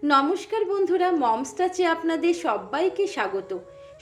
নমস্কার বন্ধুরা, মমস টাচে আপনাদের সবাইকে স্বাগত।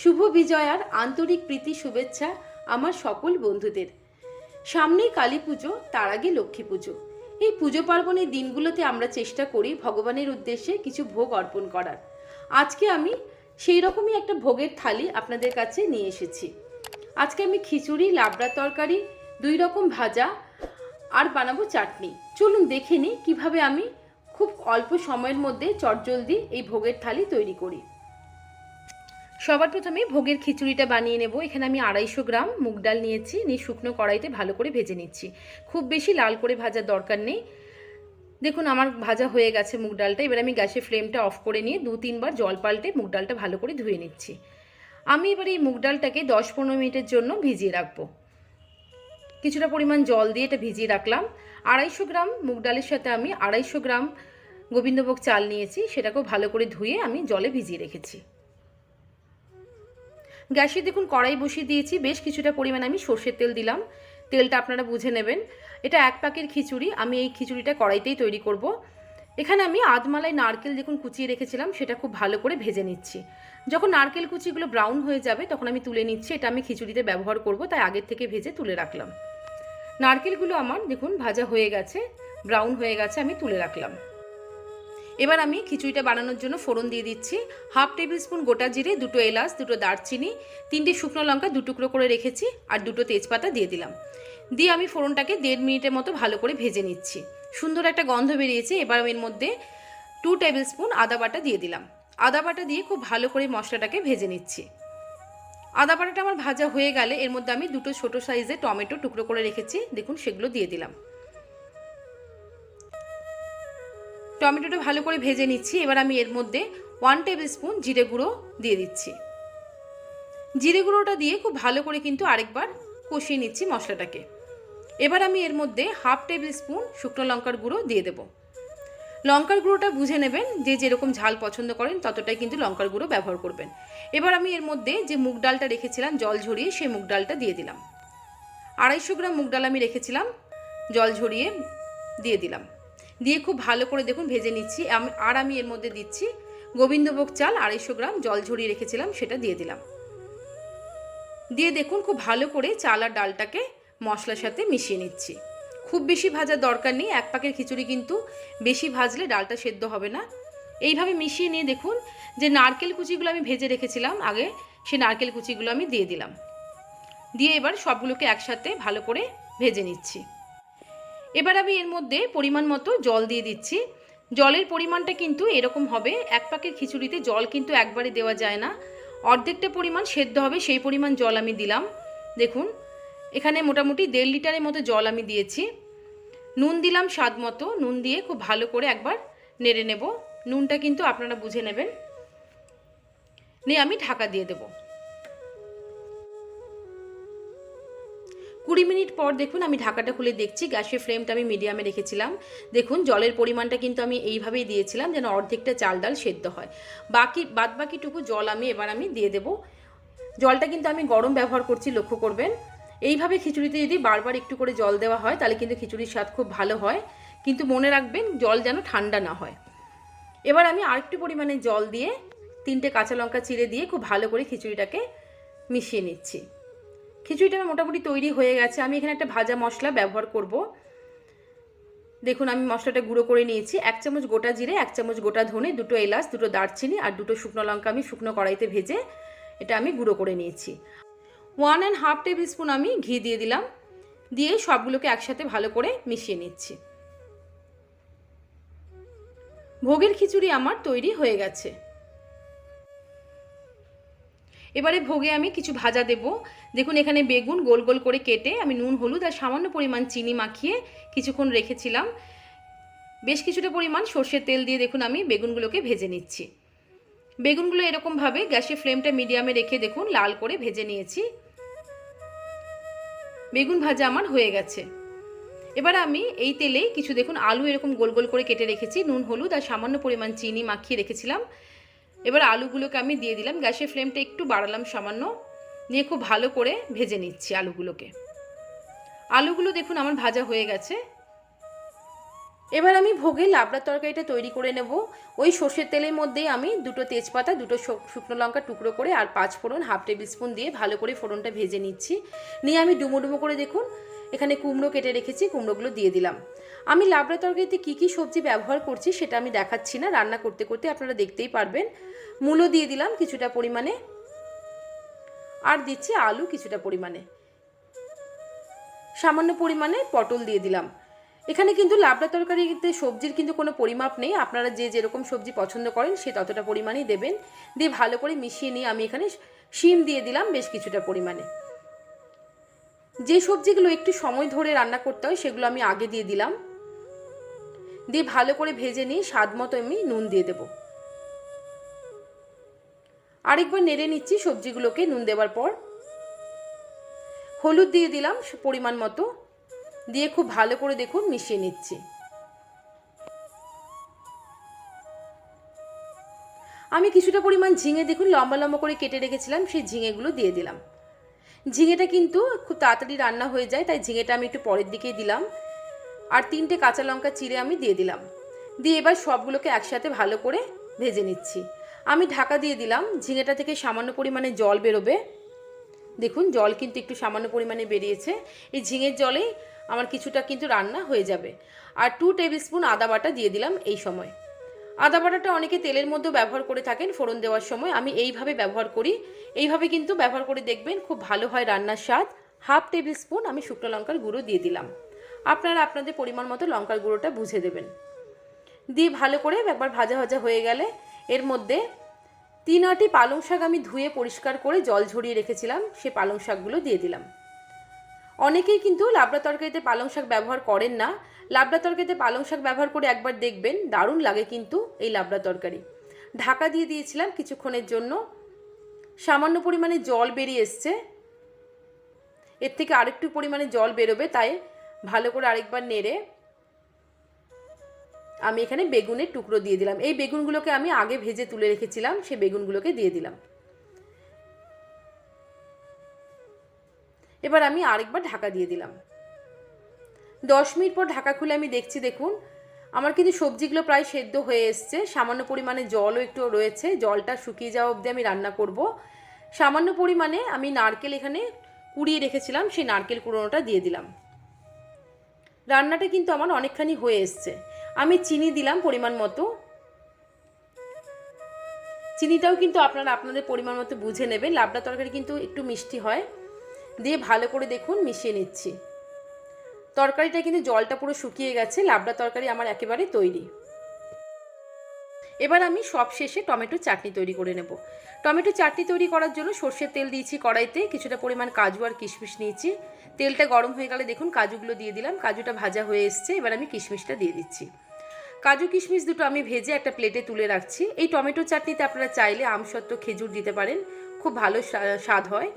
শুভ বিজয়ার আন্তরিক প্রীতি শুভেচ্ছা আমার সকল বন্ধুদের। সামনেই কালী পুজো, তার আগে লক্ষ্মী পুজো। এই পুজো পার্বণের দিনগুলোতে আমরা চেষ্টা করি ভগবানের উদ্দেশ্যে কিছু ভোগ অর্পণ করার। আজকে আমি সেই রকমই একটা ভোগের থালি আপনাদের কাছে নিয়ে এসেছি। আজকে আমি খিচুড়ি, লাবড়া তরকারি, 2 রকম ভাজা আর বানাবো চাটনি। চলুন দেখে নিই কীভাবে আমি খুব অল্প সময়ের মধ্যে চটজলদি এই ভোগের থালি তৈরি করি। সবার প্রথমে ভোগের খিচুড়িটা বানিয়ে নেব। এখানে আমি 250 গ্রাম মুগ ডাল নিয়েছি, নিয়ে শুকনো কড়াইতে ভালো করে ভেজে নিচ্ছি। খুব বেশি লাল করে ভাজার দরকার নেই। দেখুন আমার ভাজা হয়ে গেছে মুগ ডালটা। এবার আমি গ্যাসের ফ্লেমটা অফ করে নিয়ে 2-3 বার জল পাল্টে মুগ ডালটা ভালো করে ধুয়ে নিচ্ছি। আমি এবার এই মুগ ডালটাকে 10-15 মিনিটের জন্য ভিজিয়ে রাখবো। কিছুটা পরিমাণ জল দিয়ে এটা ভিজিয়ে রাখলাম। 250 গ্রাম মুগ ডালের সাথে আমি 250 গ্রাম গোবিন্দভোগ চাল নিয়েছি, সেটাকেও ভালো করে ধুয়ে আমি জলে ভিজিয়ে রেখেছি। গ্যাসে দেখুন কড়াই বসিয়ে দিয়েছি, বেশ কিছুটা পরিমাণ আমি সর্ষের তেল দিলাম। তেলটা আপনারা বুঝে নেবেন। এটা 1 প্যাকের খিচুড়ি, আমি এই খিচুড়িটা কড়াইতেই তৈরি করব। এখানে আমি আধমালাই নারকেল দেখুন কুচিয়ে রেখেছিলাম, সেটা খুব ভালো করে ভেজে নিচ্ছি। যখন নারকেল কুচিগুলো ব্রাউন হয়ে যাবে তখন আমি তুলে নিচ্ছি। এটা আমি খিচুড়িতে ব্যবহার করব, তাই আগের থেকে ভেজে তুলে রাখলাম। নারকেলগুলো আমার দেখুন ভাজা হয়ে গেছে, ব্রাউন হয়ে গেছে, আমি তুলে রাখলাম। এবার আমি খিচুড়িটা বানানোর জন্য ফোড়ন দিয়ে দিচ্ছি। 1/2 টেবিল স্পুন গোটা জিরে, 2 এলাচ, 2 দারচিনি, 3টে শুকনো লঙ্কা 2 টুকরো করে রেখেছি, আর 2 তেজপাতা দিয়ে দিলাম। দিয়ে আমি ফোড়নটাকে 1.5 মিনিটের মতো ভালো করে ভেজে নিচ্ছি। সুন্দর একটা গন্ধ বেরিয়েছে। এবার আমি এর মধ্যে 2 টেবিল স্পুন আদা বাটা দিয়ে দিলাম। আদা বাটা দিয়ে খুব ভালো করে মশলাটাকে ভেজে নিচ্ছি। আদা বাটাটা আমার ভাজা হয়ে গেলে এর মধ্যে আমি 2 ছোট সাইজের টমেটো টুকরো করে রেখেছি, দেখুন সেগুলো দিয়ে দিলাম। টমেটোটা ভালো করে ভেজে নিচ্ছি। এবার আমি এর মধ্যে 1 টেবিল স্পুন জিরে গুঁড়ো দিয়ে দিচ্ছি। জিরে গুঁড়োটা দিয়ে খুব ভালো করে কিন্তু আরেকবার কষিয়ে নিচ্ছি মশলাটাকে। এবার আমি এর মধ্যে 1/2 টেবিল স্পুন শুকনো লঙ্কার গুঁড়ো দিয়ে দেবো। লঙ্কার গুঁড়োটা বুঝে নেবেন, যে যেরকম ঝাল পছন্দ করেন ততটাই কিন্তু লঙ্কার গুঁড়ো ব্যবহার করবেন। এবার আমি এর মধ্যে যে মুগ ডালটা রেখেছিলাম জল ঝরিয়ে, সেই মুগ ডালটা দিয়ে দিলাম। 250 গ্রাম মুগ ডাল আমি রেখেছিলাম, জল ঝরিয়ে দিয়ে দিলাম। দিয়ে খুব ভালো করে দেখুন ভেজে নিচ্ছি। আমি এর মধ্যে দিচ্ছি গোবিন্দভোগ চাল 250 গ্রাম জল ঝরিয়ে রেখেছিলাম, সেটা দিয়ে দিলাম। দিয়ে দেখুন খুব ভালো করে চাল আর ডালটাকে মশলার সাথে মিশিয়ে নিচ্ছি। খুব বেশি ভাজার দরকার নেই, 1 প্যাকের খিচুড়ি কিন্তু বেশি ভাজলে ডালটা সেদ্ধ হবে না। এইভাবে মিশিয়ে নিয়ে দেখুন যে নারকেল কুচিগুলো আমি ভেজে রেখেছিলাম আগে, সেই নারকেল কুচিগুলো আমি দিয়ে দিলাম। দিয়ে এবার সবগুলোকে একসাথে ভালো করে ভেজে নিচ্ছি। এবার আমি এর মধ্যে পরিমাণ মতো জল দিয়ে দিচ্ছি। জলের পরিমাণটা কিন্তু এরকম হবে, 1 প্যাকের খিচুড়িতে জল কিন্তু একবারে দেওয়া যায় না, অর্ধেকটা পরিমাণ সেদ্ধ হবে সেই পরিমাণ জল আমি দিলাম। দেখুন এখানে মোটামুটি 1.5 লিটারের মতো জল আমি দিয়েছি। নুন দিলাম স্বাদ মতো, নুন দিয়ে খুব ভালো করে একবার নেড়ে নেব। নুনটা কিন্তু আপনারা বুঝে নেবেন। নিয়ে আমি ঢাকা দিয়ে দেবো। 20 মিনিট পর দেখুন আমি ঢাকাটা খুলে দেখছি। গ্যাসের ফ্লেমটা আমি মিডিয়ামে রেখেছিলাম। দেখুন জলের পরিমাণটা কিন্তু আমি এইভাবেই দিয়েছিলাম যেন অর্ধেকটা চাল ডাল সেদ্ধ হয়। বাদবাকিটুকু জল এবার আমি দিয়ে দেব। জলটা কিন্তু আমি গরম ব্যবহার করছি, লক্ষ্য করবেন। এইভাবে খিচুড়িতে যদি বারবার একটু করে জল দেওয়া হয় তাহলে কিন্তু খিচুড়ির স্বাদ খুব ভালো হয়, কিন্তু মনে রাখবেন জল যেন ঠান্ডা না হয়। এবার আমি আরেকটু পরিমাণে জল দিয়ে 3টে কাঁচা লঙ্কা চিড়ে দিয়ে খুব ভালো করে খিচুড়িটাকে মিশিয়ে নিচ্ছি। খিচুড়িটা মোটামুটি তৈরি হয়ে গেছে। আমি এখানে একটা ভাজা মশলা ব্যবহার করব। দেখুন আমি মশলাটা গুঁড়ো করে নিয়েছি। 1 চামচ গোটা জিরে, 1 চামচ গোটা ধনে, 2 এলাচ, 2 দারচিনি আর 2 শুকনো লঙ্কা আমি শুকনো কড়াইতে ভেজে এটা আমি গুঁড়ো করে নিয়েছি। 1.5 টেবিল স্পুন আমি ঘি দিয়ে দিলাম। দিয়ে সবগুলোকে একসাথে ভালো করে মিশিয়ে নিচ্ছি। ভোগের খিচুড়ি আমার তৈরি হয়ে গেছে। এবারে ভোগে আমি কিছু ভাজা দেব। দেখুন এখানে বেগুন গোল গোল করে কেটে আমি নুন হলুদ আর সামান্য পরিমাণ চিনি মাখিয়ে কিছুক্ষণ রেখেছিলাম। বেশ কিছুটা পরিমাণ সর্ষের তেল দিয়ে দেখুন আমি বেগুনগুলোকে ভেজে নিচ্ছি। বেগুনগুলো এরকমভাবে গ্যাসের ফ্লেমটা মিডিয়ামে রেখে দেখুন লাল করে ভেজে নিয়েছি। বেগুন ভাজা আমার হয়ে গেছে। এবার আমি এই তেলেই কিছু দেখুন আলু এরকম গোল গোল করে কেটে রেখেছি, নুন হলুদ আর সামান্য পরিমাণ চিনি মাখিয়ে রেখেছিলাম। এবার আলুগুলোকে আমি দিয়ে দিলাম। গ্যাসের ফ্লেমটা একটু বাড়ালাম সামান্য, দিয়ে খুব ভালো করে ভেজে নিচ্ছি আলুগুলোকে। আলুগুলো দেখুন আমার ভাজা হয়ে গেছে। এবার আমি ভোগের লাবড়া তরকারিটা তৈরি করে নেব। ওই সর্ষের তেলের মধ্যেই আমি 2টো তেজপাতা, 2টো শুকনো লঙ্কা টুকরো করে আর 5 ফোড়ন 1/2 টেবিল স্পুন দিয়ে ভালো করে ফোড়নটা ভেজে নিচ্ছি। নিয়ে আমি ডুমো ডুমো করে দেখুন এখানে কুমড়ো কেটে রেখেছি, কুমড়োগুলো দিয়ে দিলাম। আমি লাবড়া তরকারিতে কী কী সবজি ব্যবহার করছি সেটা আমি দেখাচ্ছি না, রান্না করতে করতে আপনারা দেখতেই পারবেন। মূলো দিয়ে দিলাম কিছুটা পরিমাণে, আর দিচ্ছি আলু কিছুটা পরিমাণে, সামান্য পরিমাণে পটল দিয়ে দিলাম। এখানে কিন্তু লাবড়া তরকারিতে সবজির কিন্তু কোনো পরিমাপ নেই, আপনারা যে যেরকম সবজি পছন্দ করেন সে ততটা পরিমাণেই দেবেন। দিয়ে ভালো করে মিশিয়ে নিয়ে আমি এখানে শিম দিয়ে দিলাম বেশ কিছুটা পরিমাণে। যে সবজিগুলো একটু সময় ধরে রান্না করতে হয় সেগুলো আমি আগে দিয়ে দিলাম। দিয়ে ভালো করে ভেজে নিয়ে স্বাদ মতো আমি নুন দিয়ে দেব। আরেকবার নেড়ে নিচ্ছি সবজিগুলোকে নুন দেওয়ার পর। হলুদ দিয়ে দিলাম পরিমাণ মতো, দিয়ে খুব ভালো করে দেখুন মিশিয়ে নিচ্ছি। আমি কিছুটা পরিমাণ ঝিঙে দেখুন লম্বা লম্বা করে কেটে রেখেছিলাম, সেই ঝিঙেগুলো দিয়ে দিলাম। ঝিঙেটা কিন্তু খুব তাড়াতাড়ি রান্না হয়ে যায়, তাই ঝিঙেটা আমি একটু পরের দিকেই দিলাম। আর 3টে কাঁচা লঙ্কা চিড়ে আমি দিয়ে দিলাম। দিয়ে এবার সবগুলোকে একসাথে ভালো করে ভেজে নিচ্ছি। আমি ঢাকা দিয়ে দিলাম। ঝিঙেটা থেকে সামান্য পরিমাণে জল বেরোবে, দেখুন জল কিন্তু একটু সামান্য পরিমাণে বেরিয়েছে। এই ঝিঙের জলেই আমার কিছুটা কিন্তু রান্না হয়ে যাবে। আর 2 টেবিল স্পুন আদা বাটা দিয়ে দিলাম এই সময়। আদা বাটাটা অনেকে তেলের মধ্যেও ব্যবহার করে থাকেন ফোড়ন দেওয়ার সময়, আমি এইভাবে ব্যবহার করি। এইভাবে কিন্তু ব্যবহার করে দেখবেন খুব ভালো হয় রান্নার স্বাদ। 1/2 টেবিল স্পুন আমি শুকনো লঙ্কার গুঁড়ো দিয়ে দিলাম। আপনারা আপনাদের পরিমাণ মতো লঙ্কার গুঁড়োটা বুঝে দেবেন। দিয়ে ভালো করে একবার ভাজা ভাজা হয়ে গেলে এর মধ্যে 3 আঁটি পালং শাক আমি ধুয়ে পরিষ্কার করে জল ঝরিয়ে রেখেছিলাম, সেই পালং শাকগুলো দিয়ে দিলাম। অনেকেই কিন্তু লাবড়া তরকারিতে পালং শাক ব্যবহার করেন না। লাবড়া তরকারিতে পালং শাক ব্যবহার করে একবার দেখবেন, দারুণ লাগে কিন্তু এই লাবড়া তরকারি। ঢাকা দিয়ে দিয়েছিলাম কিছুক্ষণের জন্য। সামান্য পরিমাণে জল বেরিয়ে এসছে, এর থেকে আরেকটু পরিমাণে জল বেরোবে, তাই ভালো করে আরেকবার নেড়ে আমি এখানে বেগুনের টুকরো দিয়ে দিলাম। এই বেগুনগুলোকে আমি আগে ভেজে তুলে রেখেছিলাম, সেই বেগুনগুলোকে দিয়ে দিলাম। এবার আমি আরেকবার ঢাকা দিয়ে দিলাম। 10 মিনিট পর ঢাকা খুলে আমি দেখছি, দেখুন আমার কিন্তু সবজিগুলো প্রায় সেদ্ধ হয়ে এসছে। সামান্য পরিমাণে জলও একটু রয়েছে, জলটা শুকিয়ে যাওয়া অবধি আমি রান্না করব। সামান্য পরিমাণে আমি নারকেল এখানে কুড়িয়ে রেখেছিলাম, সেই নারকেল কুড়োনোটা দিয়ে দিলাম। রান্নাটা কিন্তু আমার অনেকখানি হয়ে এসছে। আমি চিনি দিলাম পরিমাণ মতো। চিনিটাও কিন্তু আপনারা আপনাদের পরিমাণ মতো বুঝে নেবেন, লাবড়া তরকারি কিন্তু একটু মিষ্টি হয়। দিয়ে ভালো করে দেখুন মিশিয়ে নিচ্ছি। তরকারিটা কিন্তু জলটা পুরো শুকিয়ে গেছে, লাবড়া তরকারি আমার একেবারে তৈরি। এবার আমি সব শেষে টমেটো চাটনি তৈরি করে নেব। টমেটো চাটনি তৈরি করার জন্য সর্ষের তেল দিয়েছি কড়াইতে, কিছুটা পরিমাণ কাজু আর কিশমিশ নিয়েছি। তেলটা গরম হয়ে গেলে দেখুন কাজুগুলো দিয়ে দিলাম, কাজুটা ভাজা হয়ে এসছে। এবার আমি কিশমিশটা দিয়ে দিচ্ছি। কাজু কিশমিশ দুটো আমি ভেজে একটা প্লেটে তুলে রাখছি। এই টমেটো চাটনিতে আপনারা চাইলে আমসত্ত্ব খেজুর দিতে পারেন, খুব ভালো স্বাদ হয়।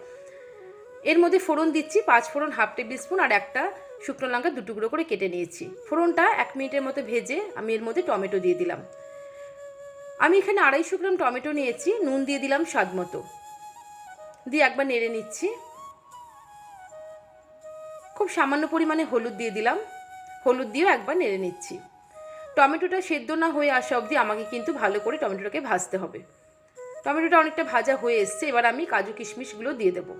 এর মধ্যে ফোড়ন দিচ্ছি 5 ফোড়ন 1/2 টেবিল স্পুন, আর একটা শুকনো লঙ্কা 2 টুকরো করে কেটে নিয়েছি। ফোড়নটা 1 মিনিটের মতো ভেজে আমি এর মধ্যে টমেটো দিয়ে দিলাম। আমি এখানে 250 গ্রাম টমেটো নিয়েছি, নুন দিয়ে দিলাম স্বাদ মতো, দিয়ে একবার নেড়ে নিচ্ছি। খুব সামান্য পরিমাণে হলুদ দিয়ে দিলাম, হলুদ দিয়েও একবার নেড়ে নিচ্ছি। টমেটোটা সেদ্ধ না হয়ে আসা অবধি আমাকে কিন্তু ভালো করে টমেটোটাকে ভাজতে হবে। টমেটোটা অনেকটা ভাজা হয়ে এসছে, এবার আমি কাজু কিশমিশগুলো দিয়ে দেবো।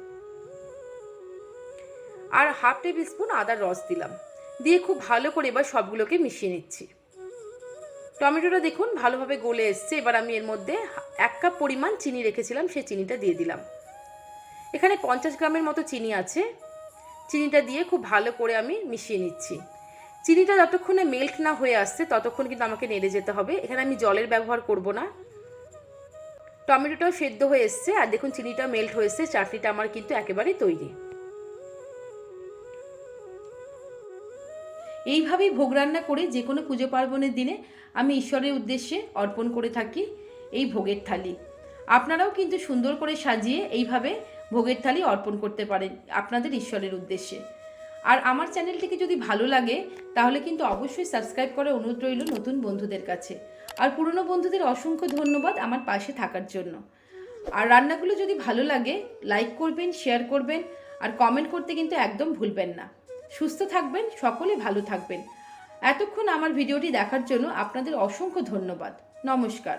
আর 1/2 টেবিল স্পুন আদার রস দিলাম, দিয়ে খুব ভালো করে এবার সবগুলোকে মিশিয়ে নিচ্ছি। টমেটোটা দেখুন ভালোভাবে গলে এসছে। এবার আমি এর মধ্যে 1 কাপ পরিমাণ চিনি রেখেছিলাম, সেই চিনিটা দিয়ে দিলাম। এখানে 50 গ্রামের মতো চিনি আছে। চিনিটা দিয়ে খুব ভালো করে আমি মিশিয়ে নিচ্ছি। চিনিটা যতক্ষণে মেল্ট না হয়ে আসছে ততক্ষণ কিন্তু আমাকে নেড়ে যেতে হবে। এখানে আমি জলের ব্যবহার করব না। টমেটোটাও সেদ্ধ হয়ে এসছে, আর দেখুন চিনিটা মেল্ট হয়েছে। চাটনিটা আমার কিন্তু একেবারে তৈরি। এইভাবেই ভোগ রান্না করে যে কোনো পুজো পার্বণের দিনে আমি ঈশ্বরের উদ্দেশ্যে অর্পণ করে থাকি এই ভোগের থালি। আপনারাও কিন্তু সুন্দর করে সাজিয়ে এইভাবে ভোগের থালি অর্পণ করতে পারেন আপনাদের ঈশ্বরের উদ্দেশ্যে। আর আমার চ্যানেলটিকে যদি ভালো লাগে তাহলে কিন্তু অবশ্যই সাবস্ক্রাইব করার অনুরোধ রইল নতুন বন্ধুদের কাছে। আর পুরনো বন্ধুদের অসংখ্য ধন্যবাদ আমার পাশে থাকার জন্য। আর রান্নাগুলো যদি ভালো লাগে লাইক করবেন, শেয়ার করবেন, আর কমেন্ট করতে কিন্তু একদম ভুলবেন না। সুস্থ থাকবেন, সকলে ভালো থাকবেন। এতক্ষণ আমার ভিডিওটি দেখার জন্য আপনাদের অসংখ্য ধন্যবাদ। নমস্কার।